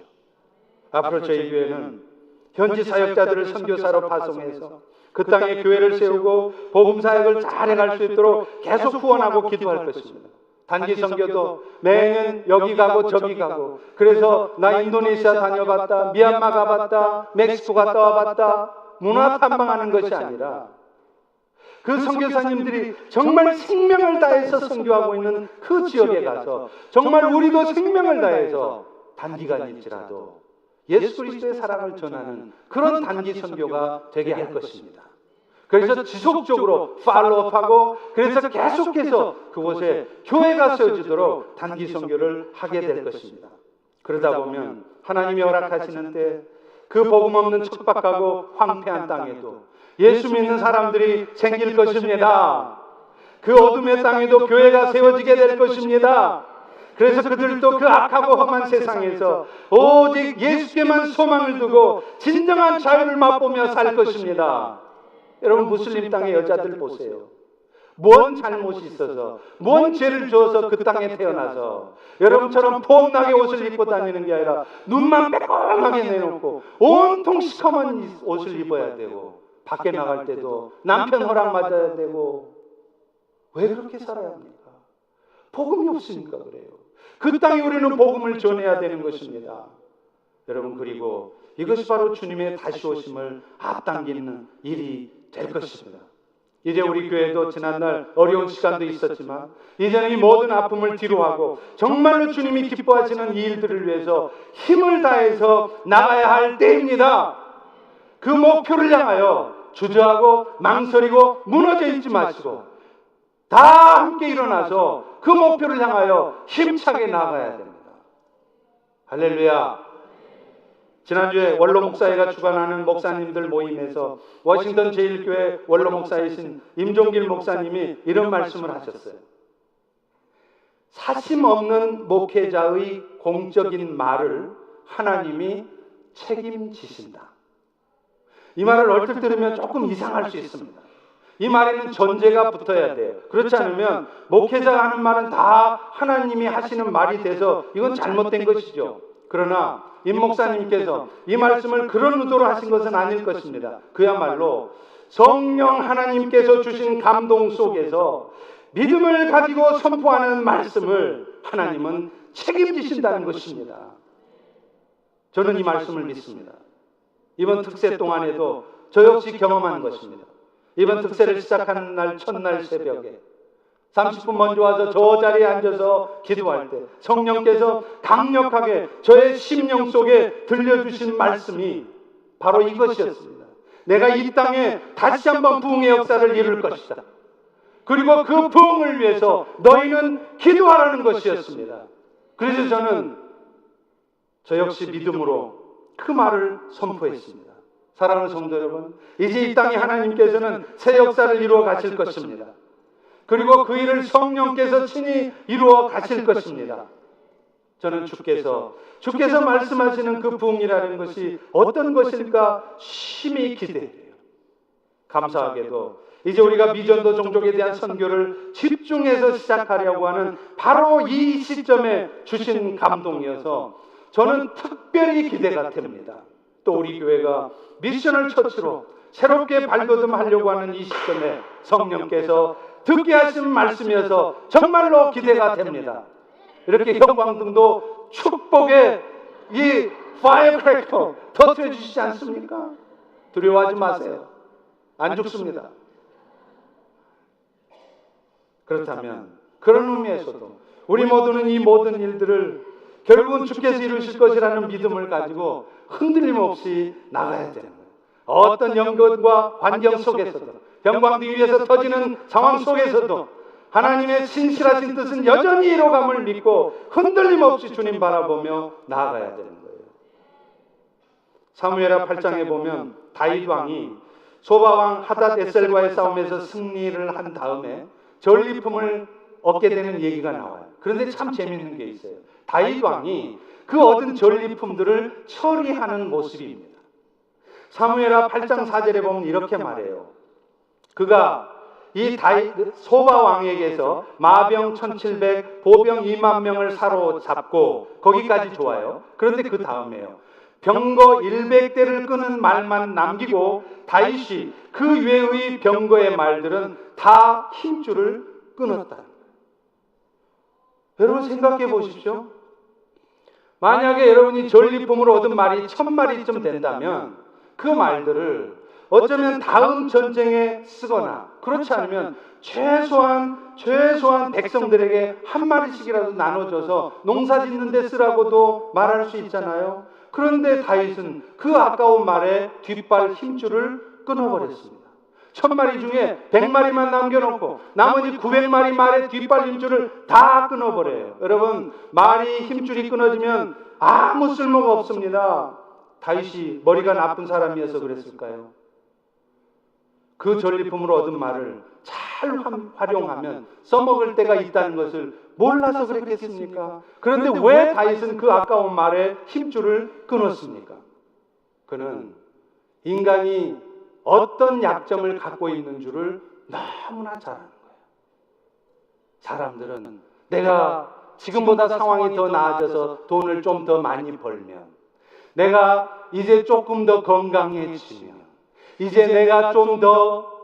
S1: 앞으로 저희 교회는 현지 사역자들을 선교사로 파송해서 그 땅에 교회를 세우고 복음 사역을 잘 해갈 수 있도록 계속 후원하고 기도할 것입니다. 단기 선교도 매년 여기 가고 저기 가고, 그래서 나 인도네시아 다녀봤다, 미얀마 가봤다, 멕시코 갔다 와봤다, 문화 탐방하는 것이 아니라 그 선교사님들이 정말 생명을 다해서 선교하고 있는 그 지역에 가서 정말 우리도 생명을 다해서 단기간일지라도 예수 그리스도의 사랑을 전하는 그런 단기 선교가 되게 할 것입니다. 그래서 지속적으로 팔로우하고, 그래서 계속해서 그곳에 교회가 세워지도록 단기 선교를 하게 될 것입니다. 그러다 보면 하나님이 허락하시는 때 그 복음 없는 척박하고 황폐한 땅에도 예수 믿는 사람들이 생길 것입니다. 그 어둠의 땅에도 교회가 세워지게 될 것입니다. 그래서 그들도 그 악하고 험한 세상에서 오직 예수께만 소망을 두고 진정한 자유를 맛보며 살 것입니다. 여러분, 무슬림 땅의 여자들 보세요. 뭔 잘못이 있어서, 뭔 죄를 지어서 그 땅에 태어나서 여러분처럼 폼나게 옷을 입고 다니는 게 아니라 눈만 빼꼼하게 내놓고 온통 시커먼 옷을 입어야 되고, 밖에 나갈 때도 남편 허락 맞아야 되고, 왜 그렇게 살아야 합니까? 복음이 없으니까 그래요. 그 땅에 우리는 복음을 전해야 되는 것입니다. 여러분, 그리고 이것이 바로 주님의 다시 오심을 앞당기는 일이 될 것입니다. 이제 우리 교회도 지난날 어려운 시간도 있었지만 이제는 이 모든 아픔을 뒤로하고 정말로 주님이 기뻐하시는 이 일들을 위해서 힘을 다해서 나가야 할 때입니다. 그 목표를 향하여 주저하고 망설이고 무너져 있지 마시고 다 함께 일어나서 그 목표를 향하여 힘차게 나아가야 됩니다. 할렐루야. 지난주에 원로 목사회가 주관하는 목사님들 모임에서 워싱턴 제1교회 원로 목사이신 임종길 목사님이 이런 말씀을 하셨어요. 사심 없는 목회자의 공적인 말을 하나님이 책임지신다. 이 말을 얼핏 들으면 조금 이상할 수 있습니다. 이 말에는 전제가 붙어야 돼요. 그렇지 않으면 목회자가 하는 말은 다 하나님이 하시는 말이 돼서 이건 잘못된 것이죠. 그러나 임 목사님께서 이 말씀을 그런 의도로 하신 것은 아닐 것입니다. 그야말로 성령 하나님께서 주신 감동 속에서 믿음을 가지고 선포하는 말씀을 하나님은 책임지신다는 것입니다. 저는 이 말씀을 믿습니다. 이번 특세 동안에도 저 역시 경험한 것입니다. 이번 특세를 시작하는 날 첫날 새벽에 30분 먼저 와서 저 자리에 앉아서 기도할 때 성령께서 강력하게 저의 심령 속에 들려주신 말씀이 바로 이것이었습니다. 내가 이 땅에 다시 한번 부흥의 역사를 이룰 것이다. 그리고 그 부흥을 위해서 너희는 기도하라는 것이었습니다. 그래서 저는 저 역시 믿음으로 그 말을 선포했습니다. 사랑하는 성도 여러분, 이제 이 땅에 하나님께서는 새 역사를 이루어 가실 것입니다. 그리고 그 일을 성령께서 친히 이루어 가실 것입니다. 저는 주께서 말씀하시는 그 부흥이라는 것이 어떤 것일까 심히 기대해요. 감사하게도 이제 우리가 미전도 종족에 대한 선교를 집중해서 시작하려고 하는 바로 이 시점에 주신 감동이어서 저는 특별히 기대가 됩니다. 또 우리 교회가 미셔널 처치로 새롭게 발돋움하려고 하는 이 시점에 성령께서 듣게 하신 말씀이어서 정말로 기대가 됩니다. 이렇게 형광등도 축복의 이 파이어크래커 터뜨려 주시지 않습니까? 두려워하지 마세요. 안 죽습니다. 그렇다면 그런 의미에서도 우리 모두는 이 모든 일들을 결국은 주께서 이루실 것이라는 믿음을 가지고 흔들림 없이 나가야 되는 거예요. 어떤 연건과 환경 속에서도 형광등 위에서 터지는 상황 속에서도 하나님의 신실하신 뜻은 여전히 이루어감을 믿고 흔들림 없이 주님 바라보며 나아가야 되는 거예요. 사무엘하 8장에 보면 다윗 왕이 소바왕 하닷에셀과의 싸움에서 승리를 한 다음에 전리품을 얻게 되는 얘기가 나와요. 그런데 참 재미있는 게 있어요. 다윗 왕이 그 얻은 전리품들을 처리하는 모습입니다. 사무엘하 8장 4절에 보면 이렇게 말해요. 그가 이 소바 왕에게서 마병 1700, 보병 2만 명을 사로잡고 거기까지 좋아요. 그런데 그 다음에요. 병거 100대를 끄는 말만 남기고 다윗이 그 외의 병거의 말들은 다 힘줄을 끊었다. 여러분 생각해 보십시오. 만약에 여러분이 전리품으로 얻은 말이 1000마리쯤 된다면 그 말들을 어쩌면 다음 전쟁에 쓰거나 그렇지 않으면 최소한 백성들에게 한 마리씩이라도 나눠줘서 농사 짓는 데 쓰라고도 말할 수 있잖아요. 그런데 다윗은 그 아까운 말에 뒷발 힘줄을 끊어버렸습니다. 1000마리 중에 100마리만 남겨놓고 나머지 900마리 말의 뒷발 힘줄을 다 끊어버려요. 여러분, 말이 힘줄이 끊어지면 아무 쓸모가 없습니다. 다윗이 머리가 나쁜 사람이어서 그랬을까요? 그 전리품으로 얻은 말을 잘 활용하면 써먹을 때가 있다는 것을 몰라서 그랬겠습니까? 그런데 왜 다윗은 그 아까운 말에 힘줄을 끊었습니까? 그는 인간이 어떤 약점을 갖고 있는 줄을 너무나 잘 아는 거예요. 사람들은 내가 지금보다 상황이 더 나아져서 돈을 좀 더 많이 벌면, 내가 이제 조금 더 건강해지면, 이제 내가 좀 더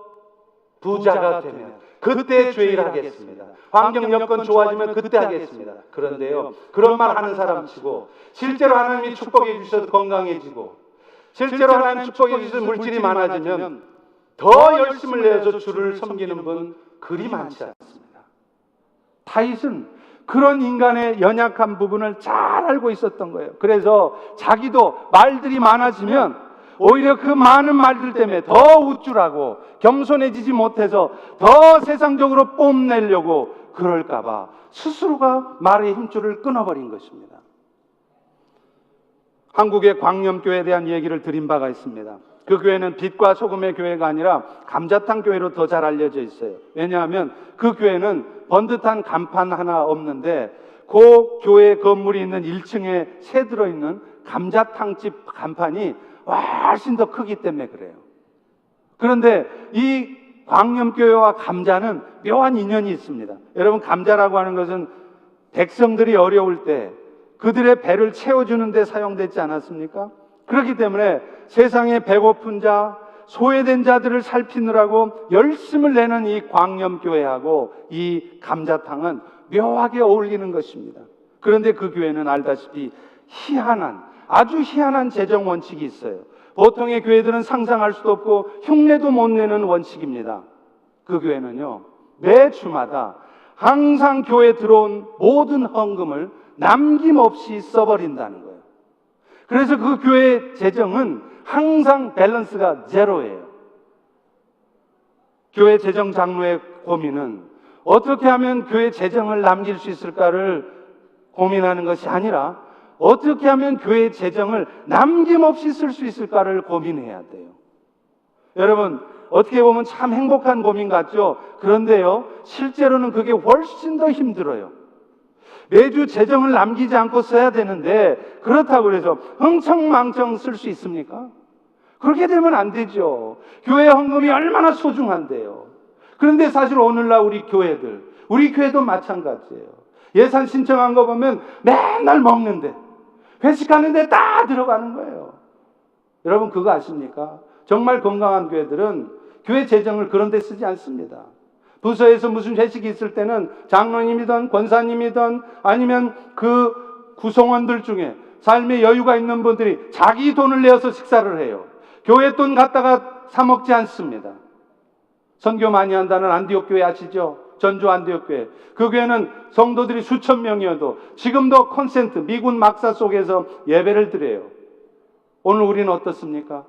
S1: 부자가 되면 그때 죄를 하겠습니다. 환경 여건 좋아지면 그때 하겠습니다. 그런데요, 그런 말 하는 사람 치고 실제로 하나님이 축복해 주셔서 건강해지고 실제로 하나님 축복해 주셔서 물질이 많아지면 더 열심을 내서 주를 섬기는 분 그리 많지 않습니다. 다윗은 그런 인간의 연약한 부분을 잘 알고 있었던 거예요. 그래서 자기도 말들이 많아지면 오히려 그 많은 말들 때문에 더 우쭐하고 겸손해지지 못해서 더 세상적으로 뽐내려고 그럴까봐 스스로가 말의 힘줄을 끊어버린 것입니다. 한국의 광염교회에 대한 얘기를 드린 바가 있습니다. 그 교회는 빛과 소금의 교회가 아니라 감자탕 교회로 더 잘 알려져 있어요. 왜냐하면 그 교회는 번듯한 간판 하나 없는데 그 교회 건물이 있는 1층에 새 들어있는 감자탕집 간판이 훨씬 더 크기 때문에 그래요. 그런데 이 광염교회와 감자는 묘한 인연이 있습니다. 여러분, 감자라고 하는 것은 백성들이 어려울 때 그들의 배를 채워주는 데 사용되지 않았습니까? 그렇기 때문에 세상에 배고픈 자, 소외된 자들을 살피느라고 열심을 내는 이 광염교회하고 이 감자탕은 묘하게 어울리는 것입니다. 그런데 그 교회는 알다시피 아주 희한한 재정 원칙이 있어요. 보통의 교회들은 상상할 수도 없고 흉내도 못 내는 원칙입니다. 그 교회는요, 매 주마다 항상 교회에 들어온 모든 헌금을 남김없이 써버린다는 거예요. 그래서 그 교회의 재정은 항상 밸런스가 제로예요. 교회 재정 장로의 고민은 어떻게 하면 교회 재정을 남길 수 있을까를 고민하는 것이 아니라 어떻게 하면 교회 재정을 남김없이 쓸 수 있을까를 고민해야 돼요. 여러분, 어떻게 보면 참 행복한 고민 같죠? 그런데요, 실제로는 그게 훨씬 더 힘들어요. 매주 재정을 남기지 않고 써야 되는데 그렇다고 해서 흥청망청 쓸 수 있습니까? 그렇게 되면 안 되죠. 교회 헌금이 얼마나 소중한데요. 그런데 사실 오늘날 우리 교회도 마찬가지예요. 예산 신청한 거 보면 맨날 먹는데, 회식하는데 다 들어가는 거예요. 여러분, 그거 아십니까? 정말 건강한 교회들은 교회 재정을 그런 데 쓰지 않습니다. 부서에서 무슨 회식이 있을 때는 장로님이든 권사님이든 아니면 그 구성원들 중에 삶의 여유가 있는 분들이 자기 돈을 내어서 식사를 해요. 교회 돈 갖다가 사 먹지 않습니다. 선교 많이 한다는 안디옥 교회 아시죠? 전주 안디옥 교회. 그 교회는 성도들이 수천 명이어도 지금도 콘센트, 미군 막사 속에서 예배를 드려요. 오늘 우리는 어떻습니까?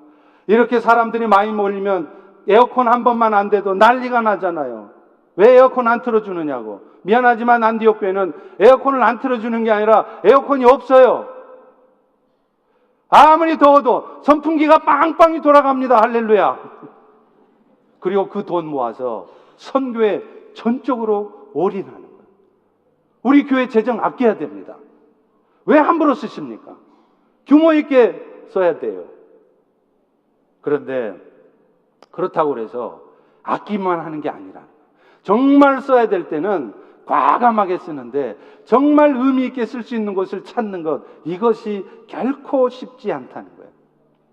S1: 이렇게 사람들이 많이 몰리면 에어컨 한 번만 안 돼도 난리가 나잖아요. 왜 에어컨 안 틀어주느냐고. 미안하지만 안디옥 교회는 에어컨을 안 틀어주는 게 아니라 에어컨이 없어요. 아무리 더워도 선풍기가 빵빵히 돌아갑니다. 할렐루야. 그리고 그 돈 모아서 선교에 전적으로 올인하는 거예요. 우리 교회 재정 아껴야 됩니다. 왜 함부로 쓰십니까? 규모 있게 써야 돼요. 그런데 그렇다고 해서 아끼기만 하는 게 아니라 정말 써야 될 때는 과감하게 쓰는데 정말 의미 있게 쓸 수 있는 곳을 찾는 것, 이것이 결코 쉽지 않다는 거예요.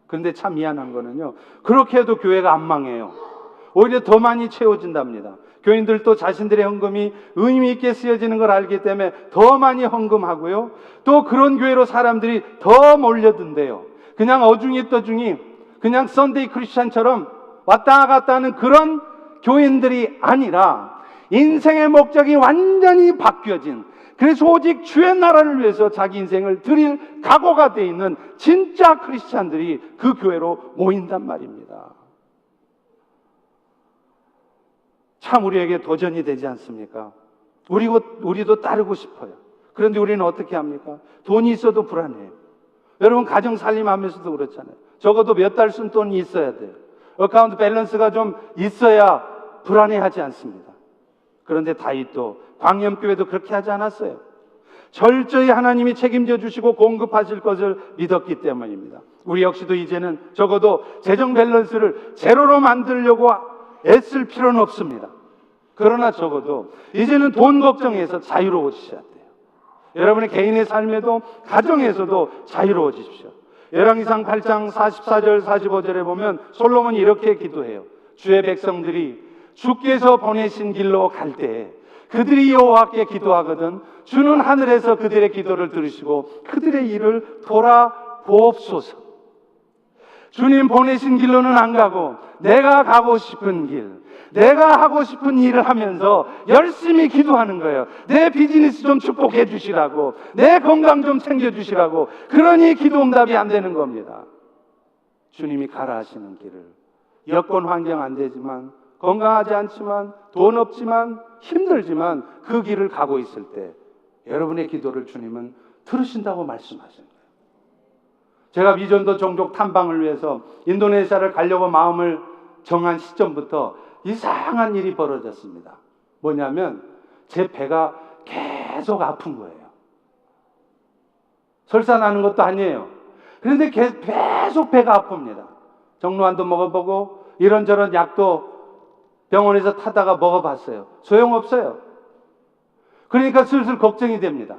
S1: 그런데 참 미안한 거는요, 그렇게 해도 교회가 안 망해요. 오히려 더 많이 채워진답니다. 교인들도 자신들의 헌금이 의미 있게 쓰여지는 걸 알기 때문에 더 많이 헌금하고요, 또 그런 교회로 사람들이 더 몰려든대요. 그냥 어중이 떠중이 그냥 썬데이 크리스찬처럼 왔다 갔다 하는 그런 교인들이 아니라 인생의 목적이 완전히 바뀌어진, 그래서 오직 주의 나라를 위해서 자기 인생을 드릴 각오가 되어 있는 진짜 크리스찬들이 그 교회로 모인단 말입니다. 참 우리에게 도전이 되지 않습니까? 우리도 따르고 싶어요. 그런데 우리는 어떻게 합니까? 돈이 있어도 불안해요. 여러분, 가정 살림하면서도 그렇잖아요. 적어도 몇 달 쓴 돈이 있어야 돼요. 어카운트 밸런스가 좀 있어야 불안해하지 않습니다. 그런데 다윗도, 광염교회도 그렇게 하지 않았어요. 철저히 하나님이 책임져 주시고 공급하실 것을 믿었기 때문입니다. 우리 역시도 이제는 적어도 재정 밸런스를 제로로 만들려고 애쓸 필요는 없습니다. 그러나 적어도 이제는 돈 걱정에서 자유로워지셔야 돼요. 여러분의 개인의 삶에도 가정에서도 자유로워지십시오. 열왕기상 8장 44절 45절에 보면 솔로몬이 이렇게 기도해요. 주의 백성들이 주께서 보내신 길로 갈 때에 그들이 여호와께 기도하거든 주는 하늘에서 그들의 기도를 들으시고 그들의 일을 돌아보옵소서. 주님 보내신 길로는 안 가고 내가 가고 싶은 길, 내가 하고 싶은 일을 하면서 열심히 기도하는 거예요. 내 비즈니스 좀 축복해 주시라고, 내 건강 좀 챙겨 주시라고. 그러니 기도 응답이 안 되는 겁니다. 주님이 가라 하시는 길을, 여건 환경 안 되지만, 건강하지 않지만, 돈 없지만, 힘들지만 그 길을 가고 있을 때 여러분의 기도를 주님은 들으신다고 말씀하시는 거예요. 제가 미전도 종족 탐방을 위해서 인도네시아를 가려고 마음을 정한 시점부터 이상한 일이 벌어졌습니다. 뭐냐면 제 배가 계속 아픈 거예요. 설사 나는 것도 아니에요. 그런데 계속 배가 아픕니다. 정로환도 먹어보고 이런저런 약도 병원에서 타다가 먹어봤어요. 소용없어요. 그러니까 슬슬 걱정이 됩니다.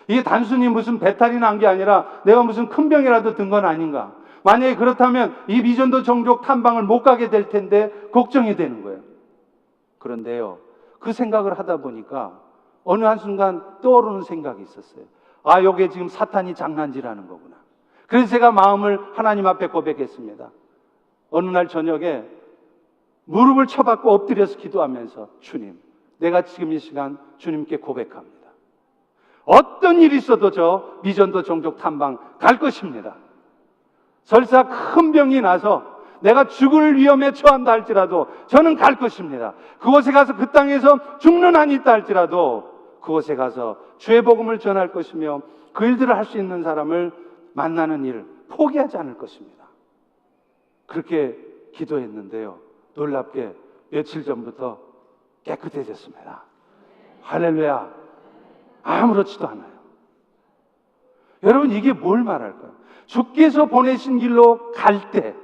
S1: 이게 단순히 무슨 배탈이 난 게 아니라 내가 무슨 큰 병이라도 든 건 아닌가. 만약에 그렇다면 이 미전도 종족 탐방을 못 가게 될 텐데 걱정이 되는 거예요. 그런데요, 그 생각을 하다 보니까 어느 한순간 떠오르는 생각이 있었어요. 아, 요게 지금 사탄이 장난질하는 거구나. 그래서 제가 마음을 하나님 앞에 고백했습니다. 어느 날 저녁에 무릎을 쳐박고 엎드려서 기도하면서, 주님, 내가 지금 이 시간 주님께 고백합니다. 어떤 일이 있어도 저 미전도 종족 탐방 갈 것입니다. 설사 큰 병이 나서 내가 죽을 위험에 처한다 할지라도 저는 갈 것입니다. 그곳에 가서 그 땅에서 죽는 한이 있다 할지라도 그곳에 가서 주의 복음을 전할 것이며 그 일들을 할 수 있는 사람을 만나는 일을 포기하지 않을 것입니다. 그렇게 기도했는데요, 놀랍게 며칠 전부터 깨끗해졌습니다. 할렐루야. 아무렇지도 않아요. 여러분, 이게 뭘 말할까요? 주께서 보내신 길로 갈 때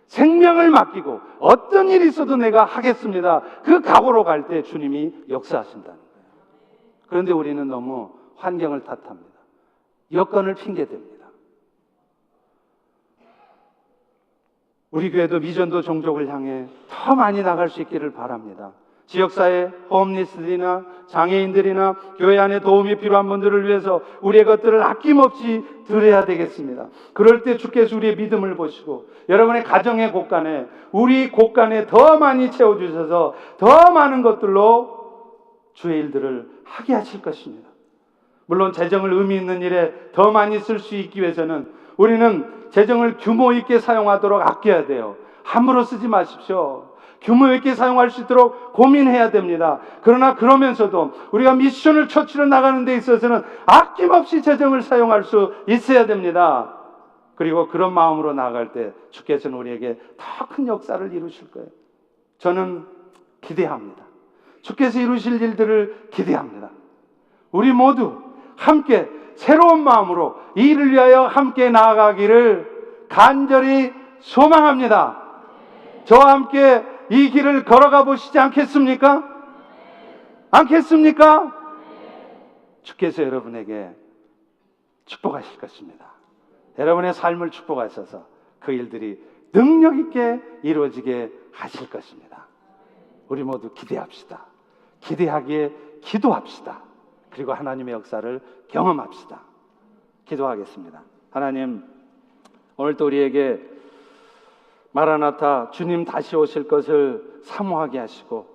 S1: 생명을 맡기고 어떤 일이 있어도 내가 하겠습니다, 그 각오로 갈 때 주님이 역사하신다는 거예요. 그런데 우리는 너무 환경을 탓합니다. 여건을 핑계댑니다. 우리 교회도 미전도 종족을 향해 더 많이 나갈 수 있기를 바랍니다. 지역사회 홈리스들이나 장애인들이나 교회 안에 도움이 필요한 분들을 위해서 우리의 것들을 아낌없이 드려야 되겠습니다. 그럴 때 주께서 우리의 믿음을 보시고 여러분의 가정의 곳간에, 우리 곳간에 더 많이 채워주셔서 더 많은 것들로 주의 일들을 하게 하실 것입니다. 물론 재정을 의미 있는 일에 더 많이 쓸 수 있기 위해서는 우리는 재정을 규모 있게 사용하도록 아껴야 돼요. 함부로 쓰지 마십시오. 규모 있게 사용할 수 있도록 고민해야 됩니다. 그러나 그러면서도 우리가 미션을 처치로 나가는 데 있어서는 아낌없이 재정을 사용할 수 있어야 됩니다. 그리고 그런 마음으로 나아갈 때 주께서는 우리에게 더 큰 역사를 이루실 거예요. 저는 기대합니다. 주께서 이루실 일들을 기대합니다. 우리 모두 함께 새로운 마음으로 이 일을 위하여 함께 나아가기를 간절히 소망합니다. 저와 함께 이 길을 걸어가 보시지 않겠습니까? 않겠습니까? 주께서 여러분에게 축복하실 것입니다. 여러분의 삶을 축복하셔서 그 일들이 능력 있게 이루어지게 하실 것입니다. 우리 모두 기대합시다. 기대하기에 기도합시다. 그리고 하나님의 역사를 경험합시다. 기도하겠습니다. 하나님, 오늘도 우리에게 마라나타, 주님 다시 오실 것을 사모하게 하시고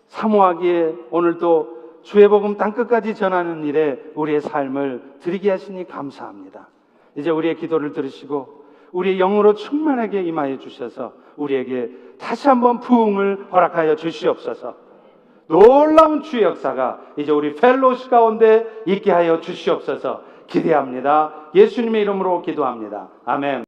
S1: 사모하기에 오늘도 주의 복음 땅끝까지 전하는 일에 우리의 삶을 드리게 하시니 감사합니다. 이제 우리의 기도를 들으시고 우리의 영으로 충만하게 임하여 주셔서 우리에게 다시 한번 부흥을 허락하여 주시옵소서. 놀라운 주의 역사가 이제 우리 펠로시 가운데 있게 하여 주시옵소서. 기대합니다. 예수님의 이름으로 기도합니다. 아멘.